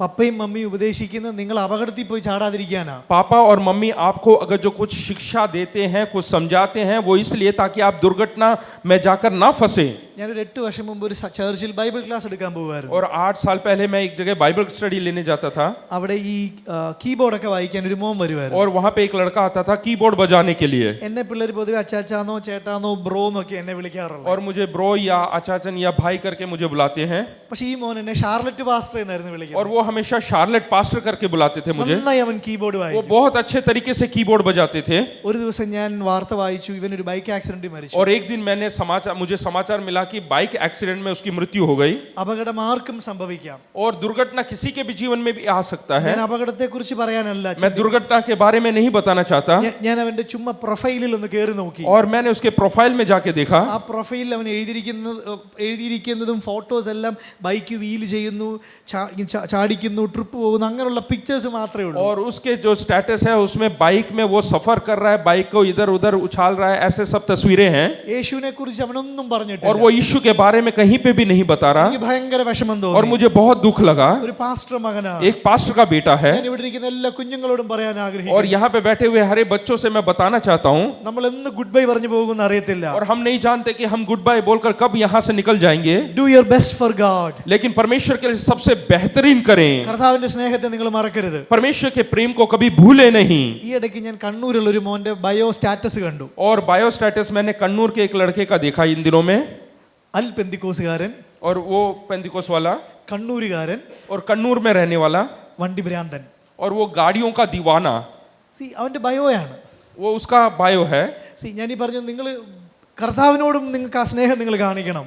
പപ്പയും മമ്മിയും ഉപദേശിക്കുന്നത് നിങ്ങൾ അപകടത്തിൽ പോയി ചാടാതിരിക്കാനാ. पापा और मम्मी आपको अगर जो कुछ शिक्षा देते हैं, कुछ समझाते हैं, वो इसलिए ताकि आप दुर्घटना में जाकर ना फंसे. ഞാനൊരു 8 വർഷം മുമ്പ് ഒരു ചർച്ചിൽ ബൈബിൾ ക്ലാസ് എടുക്കാൻ പോകുമായിരുന്നു. और 8 साल पहले मैं एक जगह बाइबल स्टडी लेने जाता था. അവിടെ ഈ കീബോർഡ് ഒക്കെ വായിക്കാൻ ഒരു മോൻ വരുമായിരുന്നു. और वहां पे एक लड़का आता था कीबोर्ड बजाने के लिए. എന്നെ പിള്ളേർ പൊതുവെ അച്ചാച്ചാന്നോ ചേട്ടാന്നോ ബ്രോ എന്നൊക്കെ എന്നെ വിളിക്കാറുള്ളത്. और मुझे ब्रो या अचाचन या भाई करके मुझे बुलाते हैं. പക്ഷേ ഈ മോൻ എന്നെ ഷാർലറ്റ് പാസ്റ്റർ എന്നായിരുന്നു വിളിക്കുന്നത്. और वो हमेशा शार्लेट पास्टर करके बुलाते थे मुझे. നന്നായി അവൻ കീബോർഡ് वो വായിക്കും. बहुत अच्छे तरीके से कीबोर्ड बजाते थे. ഒരു ദിവസം ഞാൻ വാർത്ത വായിച്ചു, ഇവൻ ഒരു ബൈക്ക് ആക്സിഡന്റിൽ മരിച്ചു. और एक दिन मुझे समाचार मिला कि बाइक एक्सीडेंट में उसकी मृत्यु हो गई. അപകടം ആർക്കും സംഭവിക്കാം. और दुर्घटना किसी के भी जीवन में भी आ सकता है. ഞാൻ അപകടത്തെ കുറിച്ച് പറയാനല്ല, मैं दुर्घटना के बारे में नहीं बताना चाहता. ഞാൻ അവന്റെ ചുമ്മാ പ്രൊഫൈലിൽ ഒന്ന് കയറി നോക്കി. और मैंने उसके प्रोफाइल में जाके देखा. ആ പ്രൊഫൈലിൽ അവൻ എഴുതിയിരിക്കുന്നതും ഫോട്ടോസ് എല്ലാം ബൈക്ക് വീൽ ചെയ്യുന്നു, ചാടിക്കുന്നു, ട്രിപ്പ് പോകുന്നു, അങ്ങനെയുള്ള പിക്ചേഴ്സ് മാത്രമേ ഉള്ളൂ. और उसके जो स्टेटस है उसमें बाइक में वो सफर कर रहा है, बाइक को इधर उधर उछाल रहा है, ऐसे सब तस्वीरें हैं. യേശുവിനെ കുറിച്ച് അവനൊന്നും പറഞ്ഞിട്ടില്ല. और वो यीशु के बारे में कहीं पे भी नहीं बता रहा. എനിക്ക് ഭയങ്കര വിഷമം और തോന്നി. मुझे बहुत दुख लगा. ഒരു പാസ്റ്റർ മകനാണ്. एक पास्टर का बेटा है. ഞാൻ ഇവിടെ ഇരിക്കുന്ന എല്ലാ കുഞ്ഞുങ്ങളോടും പറയാൻ और ആഗ്രഹിക്കുന്നു, यहाँ पे बैठे हुए हरे बच्चों से मैं बताना चाहता हूँ. നമ്മൾ എന്ന് ഗുഡ് ബൈ പറഞ്ഞു പോകുമെന്ന് അറിയത്തില്ല. और हम नहीं जानते कि हम गुड बाय बोलकर कब यहाँ से निकल जाएंगे. Do your best for God. लेकिन परमेश्वर के लिए सबसे बेहतरीन करें. കർത്താവിന്റെ സ്നേഹത്തെ നിങ്ങൾ മറക്കരുത്. परमेश्वर के प्रेम को कभी भूले नहीं. ഈ ഇടയ്ക്ക് ഞാൻ കണ്ണൂരുള്ള ഒരു മോന്റെ ബയോ സ്റ്റാറ്റസ് കണ്ടു. और बायो स्टेटस मैंने कन्नूर के एक लड़के का देखा इन दिनों में. അൽ പെന്തിക്കോസുകാരൻ, और वो पेंतिकोस वाला, കണ്ണൂരുകാരൻ, और कन्नूर में रहने वाला, വണ്ടി ഭ്രാന്തൻ. और वो गाड़ियों का दीवाना. അവന്റെ ബയോയാണ്. वो उसका बायो है. ഞാനീ പറഞ്ഞു, നിങ്ങൾ കർത്താവിനോടും നിങ്ങൾക്ക് ആ സ്നേഹം നിങ്ങൾ കാണിക്കണം.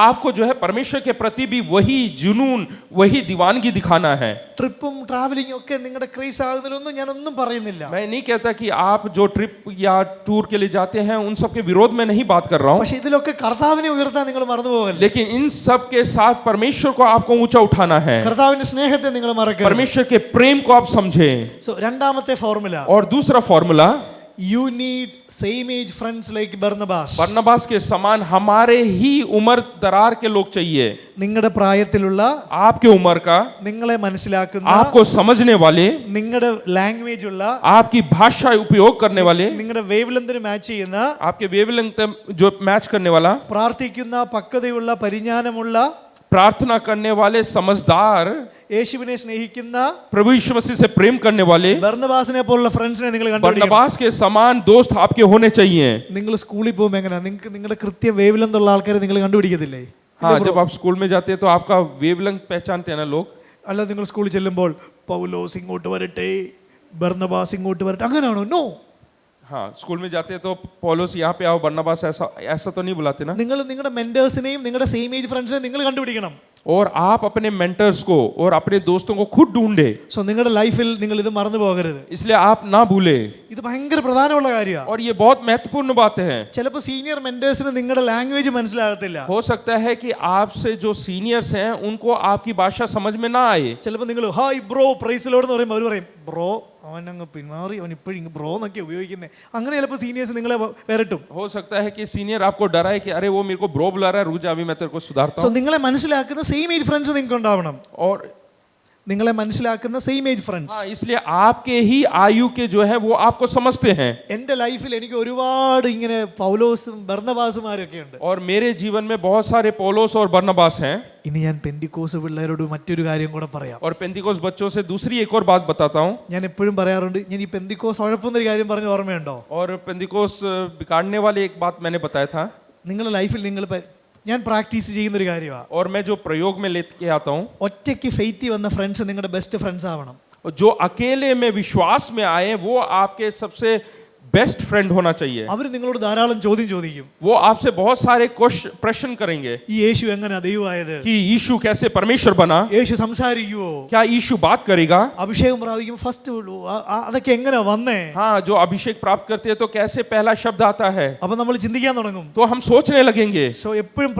आपको जो है परमेश्वर के प्रति भी वही जुनून, वही दीवानगी दिखाना है. ട്രിപ്പും ട്രാവലിംഗും ഒക്കെ നിങ്ങളുടെ ക്രേസ് ആകുന്നതിലൊന്നും ഞാനൊന്നും പറയുന്നില്ല. मैं नहीं कहता कि आप जो ट्रिप या टूर के लिए जाते हैं उन सब के विरोध में नहीं बात कर रहा हूँ. പക്ഷെ ഇതിലൊക്കെ കർത്താവിനെ ഉയർത്താൻ നിങ്ങൾ മറന്നുപോകല്ലേ. लेकिन इन सब के साथ परमेश्वर को आपको ऊंचा उठाना है. കർത്താവിന്റെ സ്നേഹത്തെ നിങ്ങൾ മറക്കരുത്. परमेश्वर के प्रेम को आप समझें. രണ്ടാമത്തെ ഫോർമുല, और दूसरा formula, you need same age friends like Barnabas. बरनबास के समान हमारे ही उम्र दरार के लोग चाहिए. നിങ്ങളുടെ പ്രായത്തിലുള്ള, आपके उम्र का, നിങ്ങളെ മനസ്സിലാക്കുന്ന, आपको समझने वाले, നിങ്ങളുടെ ലാംഗ്വേജ് ഉള്ള, आपकी भाषा उपयोग करने वाले, നിങ്ങളുടെ വേവ് ലെങ്തിന് മാച്ച് ചെയ്യുന്ന, आपके वेवलेंथ जो मैच करने वाला, പ്രാർത്ഥിക്കുന്ന, പക്വതയുള്ള, പരിജ്ഞാനമുള്ള, प्रार्थना करने वाले, समझदार, യേശുവിനെ സ്നേഹിക്കുന്ന, प्रभु यीशु मसीह से प्रेम करने वाले, ബർന്നബാസിനെ പോലുള്ള ഫ്രണ്ട്സിനെ നിങ്ങൾ കണ്ടുപിടിക്കണം. बरनबास के समान दोस्त आपके होने चाहिए. നിങ്ങൾ സ്കൂളിൽ പോകുമ്പോൾ എങ്ങനെയാ, നിങ്ങൾക്ക് നിങ്ങളുടെ കൃത്യ വേവ് ലെങ്ത് ഉള്ള ആൾക്കാരെ നിങ്ങൾ കണ്ടുപിടിക്കത്തില്ലേ? हाँ, जब आप स्कूल में जाते हैं तो आपका वेवलेंथ पहचानते हैं ना लोग. അല്ല, നിങ്ങൾ സ്കൂളിൽ ചെല്ലുമ്പോൾ പൗലോസ് ഇങ്ങോട്ട് വരട്ടെ, ബർന്നബാസ് ഇങ്ങോട്ട് വരട്ടെ, അങ്ങനെയാണോ? നോ. हाँ, स्कूल में जाते हैं तो पौलुस यहाँ पे आओ, बरनबास ऐसा तो नहीं बुलाते ना. നിങ്ങൾ നിങ്ങളുടെ മെന്റേഴ്സിനെയും നിങ്ങളുടെ സെയിം ഏജ് ഫ്രണ്ട്സിനെയും നിങ്ങൾ കണ്ടുപിടിക്കണം. और आप अपने मेंटर्स को और अपने दोस्तों को खुद ढूंढे. സോ നിങ്ങളുടെ ലൈഫിൽ നിങ്ങൾ ഇത് മറന്നു പോകരുത്. इसलिए आप ना भूले. ഇത് ഭയങ്കര പ്രധാനമുള്ള കാര്യമാണ്. और ये बहुत महत्वपूर्ण बात है. ചിലപ്പോൾ സീനിയർ മെന്റേഴ്സിന് നിങ്ങളുടെ ലാംഗ്വേജ് മനസ്സിലാകത്തില്ല. हो सकता है कि आपसे जो सीनियर्स हैं उनको आपकी भाषा समझ में ना आए. ചിലപ്പോൾ നിങ്ങൾ ഹായ് ബ്രോ പ്രൈസ് ലോർഡ് എന്ന് പറയുമ്പോൾ അവർ പറയും ബ്രോ, അവൻ അങ്ങ് പിന്മാറി, അവൻ ഇപ്പോഴും ബ്രോ എന്നൊക്കെ ഉപയോഗിക്കുന്നത്. അങ്ങനെ ചിലപ്പോൾ സീനിയേഴ്സ് നിങ്ങളെ വരട്ടും. हो सकता है कि सीनियर आपको डराए कि अरे वो मेरे को ब्रो बुला रहा है, रुक जा अभी मैं तेरे को सुधारता സോ हूँ. നിങ്ങളെ മനസ്സിലാക്കുന്ന സെയിം ഏജ് ഫ്രണ്ട്സ് നിങ്ങൾക്ക് ഉണ്ടാവണം. और നിങ്ങളെ മനസ്സിലാക്കുന്ന സെയിം ഏജ് ഫ്രണ്ട്സ്. हाँ, इसलिए आपके ही आयु के जो है वो आपको समझते हैं. എൻ്റെ ലൈഫിൽ എനിക്ക് ഒരുപാട് ഇങ്ങനെ പൗലോസും ബർന്നബാസുമാരൊക്കെ ഉണ്ട്. और मेरे जीवन में बहुत सारे पौलुस और बरनबास हैं. ഇനി ഞാൻ പെന്തിക്കോസ് പിള്ളേരോട് മറ്റൊരു കാര്യം കൂടെ പറയാം. और पेंतिकोस बच्चों से दूसरी एक और बात बताता हूँ. ഞാൻ എപ്പോഴും പറയാറുണ്ട്, ഞാൻ ഈ പെന്തിക്കോസ് ഉഴപ്പുന്നൊരു കാര്യം പറഞ്ഞ ഓർമ്മയുണ്ടോ? और पेंतिकोस बिगाड़ने वाली एक बात मैंने बताया था. നിങ്ങളുടെ ലൈഫിൽ നിങ്ങൾ ഞാൻ പ്രാക്ടീസ് ചെയ്യുന്ന ഒരു കാര്യമാണ്. और मैं जो प्रयोग में लेके आता हूँ, ഒറ്റയ്ക്ക് ഫെയ്ത്തി വന്ന ഫ്രണ്ട്സ് നിങ്ങളുടെ ബെസ്റ്റ് ഫ്രണ്ട്സ് ആവണം. जो अकेले में विश्वास में आए वो आपके सबसे बेस्ट फ्रेंड होना चाहिए. അവർ നിങ്ങളോട് ധാരാളം ചോദ്യം ചോദിക്കും. वो आपसे बहुत सारे प्रश्न करेंगे ഈ യേശു എങ്ങനെ ദൈവമായത്? कि यीशु कैसे परमेश्वर बना, യേശു സംസാരിക്കുവോ? क्या यीशु बात करेगा. അഭിഷേകം പ്രാപിക്കും ഫസ്റ്റ് അതൊക്കെ എങ്ങനെ വന്നേ? हाँ, जो अभिषेक प्राप्त करते हैं तो कैसे पहला शब्द आता है, അപ്പൊ നമ്മൾ ചിന്തിക്കാൻ തുടങ്ങും. तो हम सोचने लगेंगे. സോ എപ്പോഴും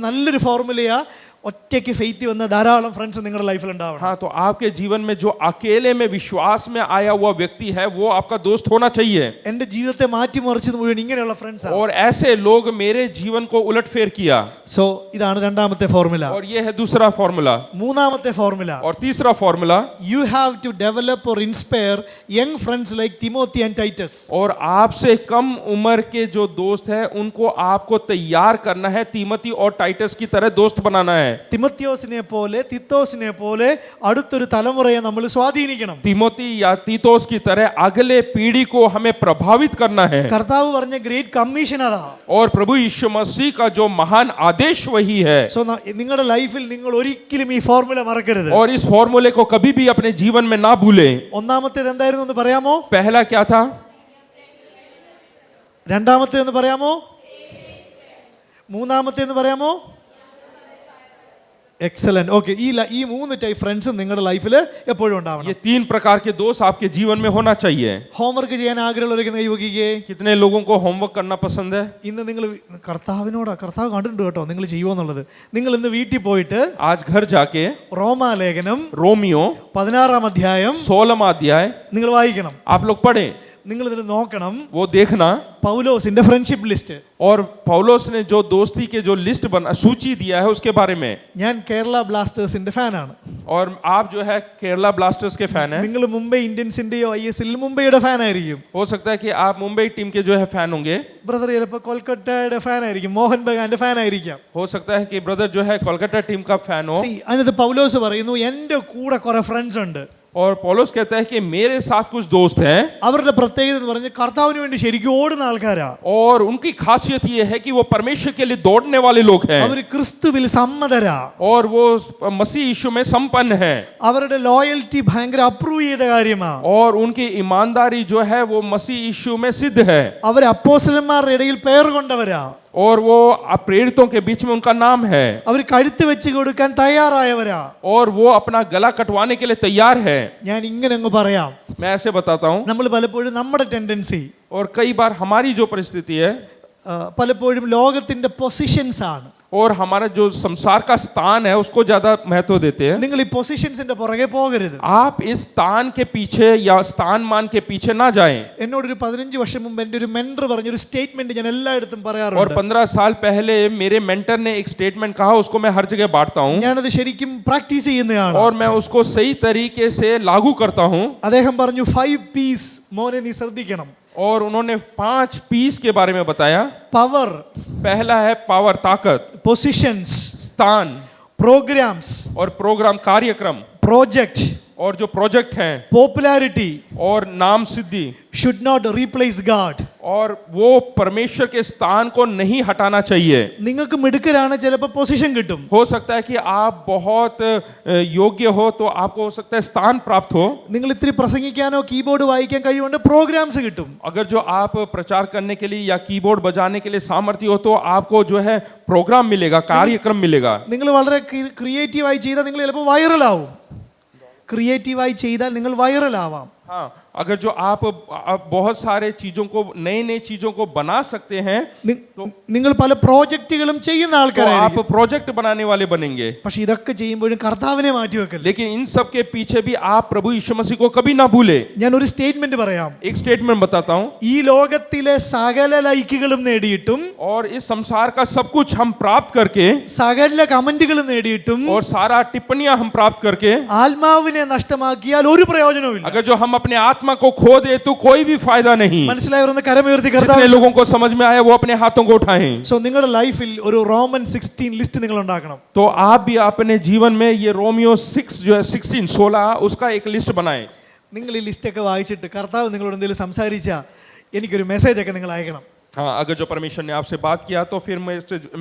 നല്ലൊരു ഫോർമുലയാ, ഒറ്റയ്ക്ക് ഫെയ്ത്ത് വന്ന ധാരാളം ഫ്രണ്ട്സ് നിങ്ങളുടെ ലൈഫിൽ ഉണ്ടാവണം. हाँ, तो आपके जीवन में जो अकेले में विश्वास में आया हुआ व्यक्ति है वो आपका दोस्त होना चाहिए. എൻ്റെ ജീവിതത്തെ മാറ്റിമറിച്ചത് മുഴുവൻ ഇങ്ങനെയുള്ള ഫ്രണ്ട്സാണ്. और ऐसे लोग मेरे जीवन को उलटफेर किया. സോ ഇതാണ് രണ്ടാമത്തെ ഫോർമുല. और ये है दूसरा फॉर्मूला. മൂന്നാമത്തെ ഫോർമുല, और तीसरा formula, you have to develop or inspire young friends like Timothy and Titus. और आपसे कम उम्र के जो दोस्त हैं उनको आपको तैयार करना है, तीमती और टाइटस की तरह दोस्त बनाना है. തിമോത്തിയോസിനെ പോലെ തിത്തോസിനെ പോലെ അടുത്തൊരു തലമുറയെ നമ്മൾ സ്വാധീനിക്കണം. तीमोती या तीतोस की तरह अगले पीढ़ी को हमें प्रभावित करना है. കർത്താവ് പറഞ്ഞ ഗ്രേറ്റ് കമ്മീഷൻ അതാ. और प्रभु यीशु मसीह का जो महान आदेश वही है. സോ നിങ്ങളുടെ ലൈഫിൽ നിങ്ങൾ ഒരിക്കലും ഈ ഫോർമുല മറക്കരുത്. और इस फॉर्मूले को कभी भी अपने जीवन में ना भूलें. ഒന്നാമത്തേത് എന്തായിരുന്നു എന്ന് പറയാമോ? पहला क्या था? രണ്ടാമത്തേന്ന് പറയാമോ? മൂന്നാമത്തേന്ന് പറയാമോ? എക്സലന്റ്. ഓക്കെ, ഈ മൂന്ന് ടൈപ്പ് ഫ്രണ്ട്സും നിങ്ങളുടെ ലൈഫിൽ എപ്പോഴും ഉണ്ടാവണം. ये 3 प्रकार के दोस्त आपके जीवन में होना चाहिए. ഹോംവർക്ക് ചെയ്യാൻ ആഗ്രഹമുള്ളവരൊക്കെ കൈവയ്ക്കുകയെ. कितने लोगों को होमवर्क करना पसंद है? ഇന്ന് നിങ്ങൾ കർത്താവ് കണ്ടിട്ടുണ്ട് കേട്ടോ നിങ്ങൾ ചെയ്യുമെന്നുള്ളത്. നിങ്ങൾ ഇന്ന് വീട്ടിൽ പോയിട്ട് आज घर जाके റോമാലേഖനം रोमियो 16 അധ്യായം 16वां अध्याय നിങ്ങൾ വായിക്കണം. आप लोग पढ़ें. നിങ്ങൾ ഇതിന് നോക്കണം. वो देखना. പൗലോസിന്റെ ഫ്രണ്ട്ഷിപ്പ് ലിസ്റ്റ്. और पौलुस ने जो दोस्ती के जो लिस्ट बना सूची दिया है उसके बारे में. ഞാൻ കേരള ബ്ലാസ്റ്റേഴ്സിന്റെ ഫാനാണ്. और आप जो है केरला ब्लास्टर्स के फैन हैं. നിങ്ങൾ മുംബൈ ഇന്ത്യൻസിന്റെയോ ISL മുംബൈയുടെ ഫാൻ ആയിരിക്കും. हो सकता है कि आप मुंबई टीम के जो है फैन होंगे. ബ്രദർ ചിലപ്പോൾ കൊൽക്കത്തയുടെ ഫാൻ ആയിരിക്കും, മോഹൻ ബഗാന്റെ ഫാൻ ആയിരിക്കാം. हो सकता है कि ब्रदर जो है कोलकाता टीम का फैन हो. അതിനകത്ത് പൗലോസ് പറയുന്നു എൻ്റെ കൂടെ കുറെ ഫ്രണ്ട്സ് ഉണ്ട്. और पौलुस कहता है कि मेरे साथ कुछ दोस्त हैं. അവരുടെ പ്രത്യേകത എന്ന് പറഞ്ഞാൽ കർത്താവിന് വേണ്ടി ശരിക്കും ഓടുന്ന ആൾക്കാരാ. और उनकी खासियत ये है कि वो परमेश्वर के लिए दौड़ने वाले लोग हैं. അവർ ക്രിസ്തുവിൽ സമ്മതരാ. और वो मसीह यीशु में संपन्न है. അവരുടെ ലോയൽറ്റി ഭയങ്കര അപ്രൂവ് ചെയ്ത കാര്യമാ. और उनकी ईमानदारी जो है वो मसीह यीशु में सिद्ध है. അവർ അപ്പോസ്തലന്മാരുടെ ഇടയിൽ പേർ കൊണ്ടവരാ. और वो प्रेरितों के बीच में उनका नाम है. അവർ കഴുത്ത് വെച്ച് കൊടുക്കാൻ തയ്യാറായവരാ. और वो अपना गला कटवाने के लिए तैयार है. ഞാൻ ഇങ്ങനെ അങ്ങ് പറയാം. मैं ऐसे बताता हूँ. നമ്മൾ പലപ്പോഴും നമ്മുടെ ടെൻഡൻസി और कई बार हमारी जो परिस्थिति है പലപ്പോഴും ലോകത്തിന്റെ പൊസിഷൻസ് ആണ്. और हमारा जो संसार का स्थान है उसको ज्यादा महत्व देते हैं. നിങ്ങൾ ഈ പൊസിഷൻസിന്റെ പുറകെ പോകരുത്. आप इस स्थान के पीछे या स्थान मान के पीछे ना जाएं. എന്നോടൊരു 15 വർഷം മുമ്പ് എൻ്റെ ഒരു മെന്റർ പറഞ്ഞൊരു സ്റ്റേറ്റ്മെന്റ് ഞാൻ എല്ലായിടത്തും और പറയാറുണ്ട്. 15 साल पहले मेरे मेंटर ने एक स्टेटमेंट कहा, उसको मैं हर जगह बांटता हूँ. ഞാനത് ശരിക്കും പ്രാക്ടീസ് ചെയ്യുന്നതാണ്. और मैं उसको सही तरीके से लागू करता हूँ. അദ്ദേഹം പറഞ്ഞു 5 P's മോനെ നീ ശ്രദ്ധിക്കണം. और उन्होंने 5 पीस के बारे में बताया. പവർ, पहला है पावर, ताकत. പൊസിഷൻസ്, स्थान. പ്രോഗ്രാംസ്, और प्रोग्राम, कार्यक्रम. പ്രോജക്റ്റ്, और जो प्रोजेक्ट हैं. പോപ്പുലാരിറ്റി, और नाम सिद्धि. should not replace God. और वो परमेश्वर के स्थान को नहीं हटाना चाहिए. നിങ്ങൾക്ക് മിടുക്കരാണ്, ചിലപ്പോൾ പൊസിഷൻ കിട്ടും. हो सकता है कि आप बहुत योग्य हो तो आपको हो सकता है स्थान प्राप्त हो. നിങ്ങൾ ഇത്തിരി പ്രസംഗിക്കാനോ കീബോർഡ് വായിക്കാൻ കഴിവുണ്ട്, പ്രോഗ്രാംസ് കിട്ടും. अगर जो आप प्रचार करने के लिए या कीबोर्ड बजाने के लिए सामर्थ्य हो तो आपको जो है प्रोग्राम मिलेगा, कार्यक्रम मिलेगा. നിങ്ങൾ വളരെ ക്രിയേറ്റീവായി ചെയ്താൽ നിങ്ങൾ ചിലപ്പോൾ വൈറലാവും. ക്രിയേറ്റീവായി ചെയ്താൽ നിങ്ങൾ വൈറലാവാം. हाँ, अगर जो आप बहुत सारे चीजों को नई नई चीजों को बना सकते हैं നിങ്ങൾ പല പ്രോജക്റ്റുകളും ചെയ്യുന്ന तो ആൾക്കാരായിരിക്കും. आप प्रोजेक्ट बनाने वाले बनेंगे. പക്ഷെ ഇതൊക്കെ ചെയ്യുമ്പോഴും കർത്താവിനെ മാറ്റി വെക്കല്ലേ. लेकिन इन सब के पीछे भी आप प्रभु यीशु मसीह को कभी ना भूले. ഞാൻ ഒരു സ്റ്റേറ്റ്മെന്റ് പറയാം. एक स्टेटमेंट बताता हूँ. ഈ ലോകത്തിലെ സകല ലൈക്കുകളും നേടിയിട്ടും और इस संसार का सब कुछ हम प्राप्त करके സകല കമന്റുകളും നേടിയിട്ടും और सारा टिप्पणियां हम प्राप्त करके ആത്മാവിനെ നഷ്ടമാക്കിയാൽ ഒരു പ്രയോജനവുമില്ല. अगर जो हम अपने आत्मा को खो दे तो कोई भी फायदा नहीं. മനസ്സിലായവരൊന്ന് കരമുയർത്തി जितने കർത്താവ്. लोगों को समझ में आया वो अपने हाथों को उठाएं. സോ നിങ്ങളുടെ ലൈഫിൽ ഒരു റോമൻ 16 ലിസ്റ്റ് നിങ്ങൾ ഉണ്ടാക്കണം. तो आप भी अपने जीवन में ये रोमियो 6 जो है 16 उसका एक लिस्ट बनाएं. നിങ്ങൾ ഈ ലിസ്റ്റൊക്കെ വായിച്ചിട്ട് കർത്താവ് നിങ്ങളോട് എന്തെങ്കിലും സംസാരിച്ചാൽ എനിക്കൊരു മെസ്സേജ് ഒക്കെ നിങ്ങൾ അയക്കണം. हाँ, अगर जो परमेश्वर ने आपसे बात किया तो फिर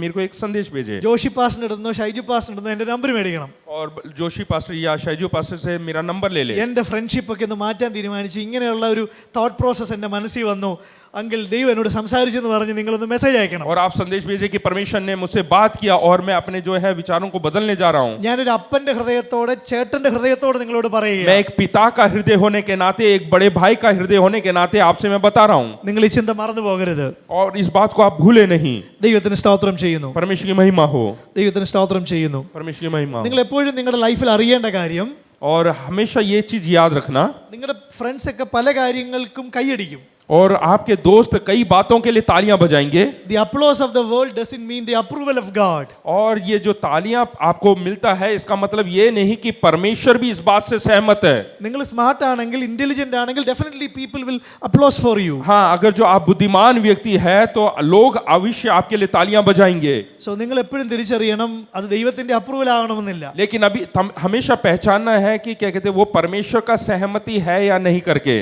मेरे को एक संदेश भेजे. ജോഷി പാസ്റ്ററിന്റെ അടുത്തോ ഷൈജു പാസ്റ്ററിന്റെ അടുത്തോ എൻ്റെ നമ്പർ മേടിക്കണം. और जोशी पास्टर या शैजू पास्टर से मेरा नंबर ले ले। എൻ്റെ ഫ്രണ്ട്ഷിപ്പ് ഒക്കെ ഒന്ന് മാറ്റാൻ തീരുമാനിച്ചു. ഇങ്ങനെയുള്ള ഒരു തോട്ട് പ്രോസസ്സ് എൻ്റെ മനസ്സിൽ വന്നു. അങ്കിൾ ദൈവം എന്നോട് സംസാരിച്ചു എന്ന് പറഞ്ഞ് നിങ്ങളൊന്ന് മെസ്സേജ് അയക്കണം. और आप संदेश भेजे कि परमेश्वर ने मुझसे बात किया और मैं अपने जो है विचारों को बदलने जा रहा हूँ। ഞാനൊരു അപ്പൻ്റെ ഹൃദയത്തോടെ ചേട്ടൻ്റെ ഹൃദയത്തോടെ നിങ്ങളോട് പറയുക. मैं एक पिता का हृदय होने के नाते, एक बड़े भाई का हृदय होने के नाते आपसे मैं बता रहा हूँ, നിങ്ങൾ ഈ ചിന്ത മറന്നു പോകരുത്. और इस बात को आप भूले नहीं। ദൈവത്തിന് സ്തോത്രം ചെയ്യുന്നു. परमेश्वर की महिमा हो, ദൈവത്തിന് സ്തോത്രം ചെയ്യുന്നു. परमेश्वर की महिमा हो। നിങ്ങൾ എപ്പോഴും നിങ്ങളുടെ ലൈഫിൽ അറിയേണ്ട കാര്യം, और हमेशा ये चीज याद रखना, നിങ്ങളുടെ ഫ്രണ്ട്സ് ഒക്കെ പല കാര്യങ്ങൾക്കും കൈയടിക്കും. और आपके दोस्त कई बातों के लिए तालियां बजाएंगे, The applause of the world doesn't mean the approval of God. और ये जो तालियां आपको मिलता है इसका मतलब ये नहीं कि परमेश्वर भी इस बात से सहमत है। നിങ്ങൾ സ്മാർട്ട് ആണെങ്കിൽ, ഇന്റലിജന്റ് ആണെങ്കിൽ, definitely people will applause for you. हाँ, अगर जो आप बुद्धिमान व्यक्ति है तो लोग अवश्य आपके लिए तालियां बजाएंगे। സോ നിങ്ങൾ എപ്പോഴും തിരിച്ചറിയണം, അത് ദൈവത്തിന്റെ അപ്രൂവൽ ആകണമെന്നില്ല. लेकिन अभी हमेशा पहचानना है कि क्या कहते हैं वो परमेश्वर का सहमति है या नहीं करके।